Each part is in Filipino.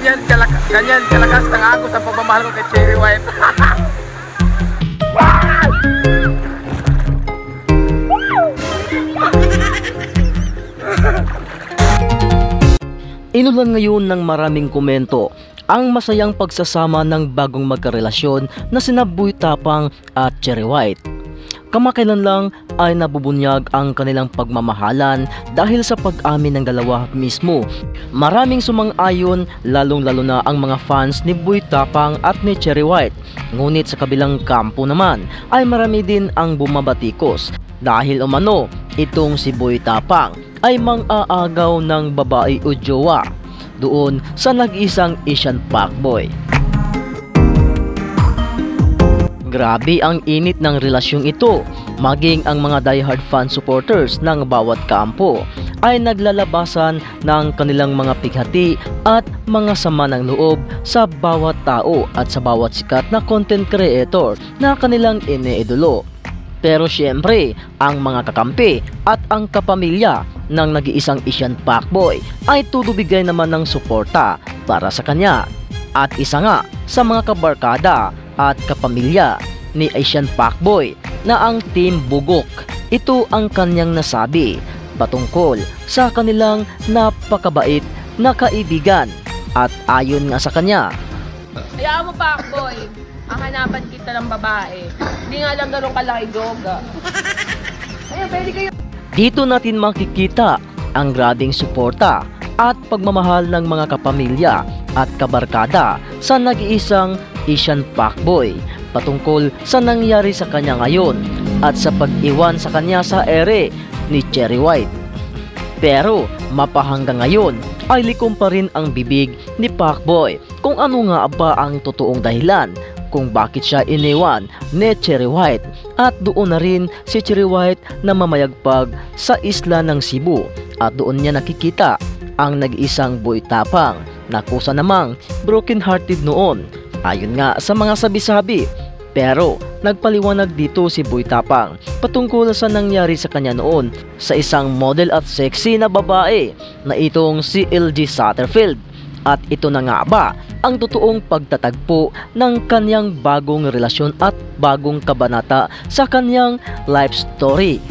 Ganyan kalakas ng agos ang pagmamahal ko kay Cherry White. Inulan ngayon ng maraming komento ang masayang pagsasama ng bagong magkarelasyon na sina Boy Tapang at Cherry White. Kamakailan lang ay nabubunyag ang kanilang pagmamahalan dahil sa pag-amin ng dalawa mismo. Maraming sumang-ayon, lalong-lalo na ang mga fans ni Boy Tapang at ni Cherry White. Ngunit sa kabilang kampo naman ay marami din ang bumabatikos dahil umano itong si Boy Tapang ay mang-aagaw ng babae o jowa doon sa nag-isang Asian fuckboy. Grabe ang init ng relasyong ito, maging ang mga diehard fan supporters ng bawat kampo ay naglalabasan ng kanilang mga pighati at mga sama ng loob sa bawat tao at sa bawat sikat na content creator na kanilang iniidolo. Pero syempre, ang mga kakampi at ang kapamilya ng nag-iisang Asian fuckboy ay tutubigay naman ng suporta para sa kanya. At isa nga sa mga kabarkada at kapamilya ni Asian fuckboy na ang Team Bugok, ito ang kanyang nasabi patungkol sa kanilang napakabait na kaibigan. At ayon nga sa kanya, hayaan mo fuckboy, ang hanapan kita ng babae, hindi nga lang ganun kalaki doga. Ayun, pwede kayo. Dito natin makikita ang grabing suporta at pagmamahal ng mga kapamilya at kabarkada sa nag-iisang Asian fuckboy patungkol sa nangyari sa kanya ngayon at sa pag-iwan sa kanya sa ere ni Cherry White. Pero mapahanggang ngayon ay likom pa rin ang bibig ni fuckboy kung ano nga ba ang totoong dahilan kung bakit siya iniwan ni Cherry White, at doon na rin si Cherry White na mamayagpag sa isla ng Cebu at doon niya nakikita ang nag-isang Boy Tapang na kusa namang broken hearted noon ayon nga sa mga sabi-sabi. Pero nagpaliwanag dito si Boy Tapang patungkol sa nangyari sa kanya noon sa isang model at sexy na babae na itong si LG Satterfield. At ito na nga ba ang totoong pagtatagpo ng kanyang bagong relasyon at bagong kabanata sa kanyang life story.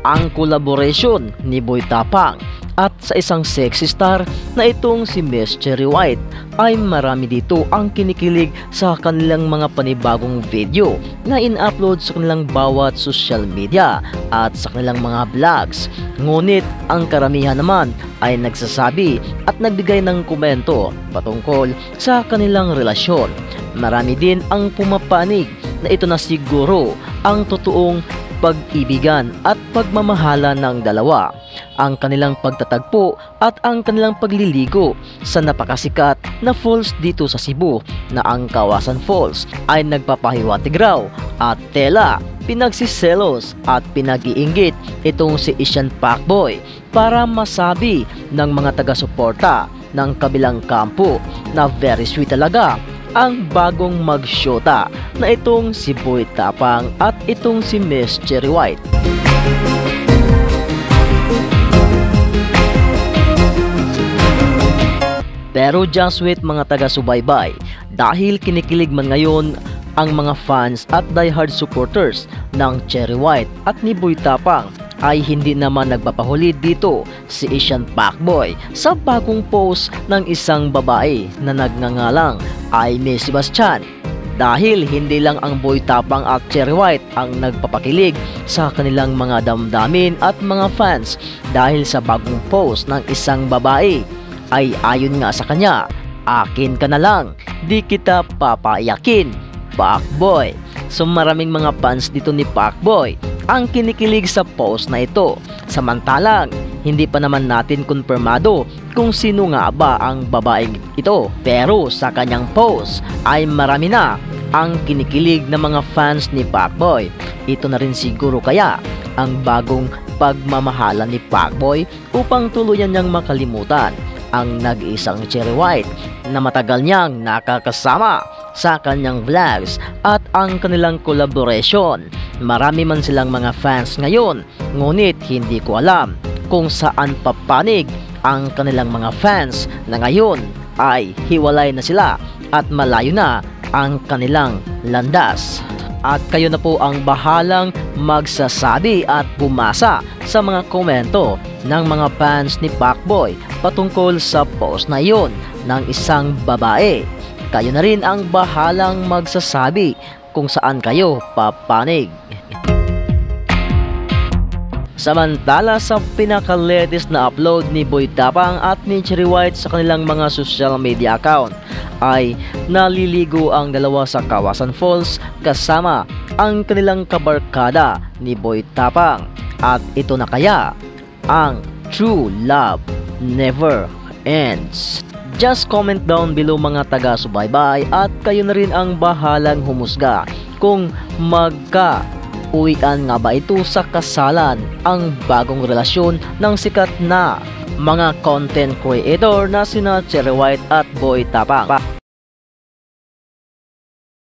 Ang collaboration ni Boy Tapang at sa isang sexy star na itong si Miss Cherry White ay marami dito ang kinikilig sa kanilang mga panibagong video na in-upload sa kanilang bawat social media at sa kanilang mga vlogs. Ngunit ang karamihan naman ay nagsasabi at nagbigay ng komento patungkol sa kanilang relasyon. Marami din ang pumapanig na ito na siguro ang totoong pag-ibigan at pagmamahala ng dalawa, ang kanilang pagtatagpo at ang kanilang pagliligo sa napakasikat na falls dito sa Cebu na ang Kawasan Falls ay nagpapahiwatig raw at tela pinagsiselos at pinag-iinggit itong si Asian fuckboy para masabi ng mga taga-suporta ng kabilang kampo na very sweet talaga ang bagong magsyota na itong si Boy Tapang at itong si Miss Cherry White. Pero just wait mga taga-subaybay, dahil kinikilig man ngayon ang mga fans at diehard supporters ng Cherry White at ni Boy Tapang, ay hindi naman nagpapahuli dito si Asian fuckboy sa bagong post ng isang babae na nagngangalang Aimee Sebastian. Dahil hindi lang ang Boy Tapang at Cherry White ang nagpapakilig sa kanilang mga damdamin at mga fans dahil sa bagong post ng isang babae, ay ayon nga sa kanya, akin ka na lang, di kita papaiyakin, fuckboy. So maraming mga fans dito ni fuckboy ang kinikilig sa post na ito. Samantalang hindi pa naman natin kumpirmado kung sino nga ba ang babaeng ito. Pero sa kanyang post ay marami na ang kinikilig na mga fans ni fuckboy. Ito na rin siguro kaya ang bagong pagmamahala ni fuckboy upang tuluyan niyang makalimutan ang nag-isang Cherry White na matagal niyang nakakasama sa kanyang vlogs at ang kanilang collaboration Marami man silang mga fans ngayon, ngunit hindi ko alam kung saan papanig ang kanilang mga fans na ngayon ay hiwalay na sila at malayo na ang kanilang landas. At kayo na po ang bahalang magsasabi at bumasa sa mga komento ng mga fans ni Pacboy patungkol sa post na iyon ng isang babae. Kayo na rin ang bahalang magsasabi kung saan kayo papanig. Samantala, sa pinaka-latest na upload ni Boy Tapang at ni Cherry White sa kanilang mga social media account ay naliligo ang dalawa sa Kawasan Falls kasama ang kanilang kabarkada ni Boy Tapang. At ito na kaya ang true love never ends. Just comment down below mga taga-subaybay at kayo na rin ang bahalang humusga kung uwian nga ba ito sa kasalan ang bagong relasyon ng sikat na mga content creator na sina Cherry White at Boy Tapang.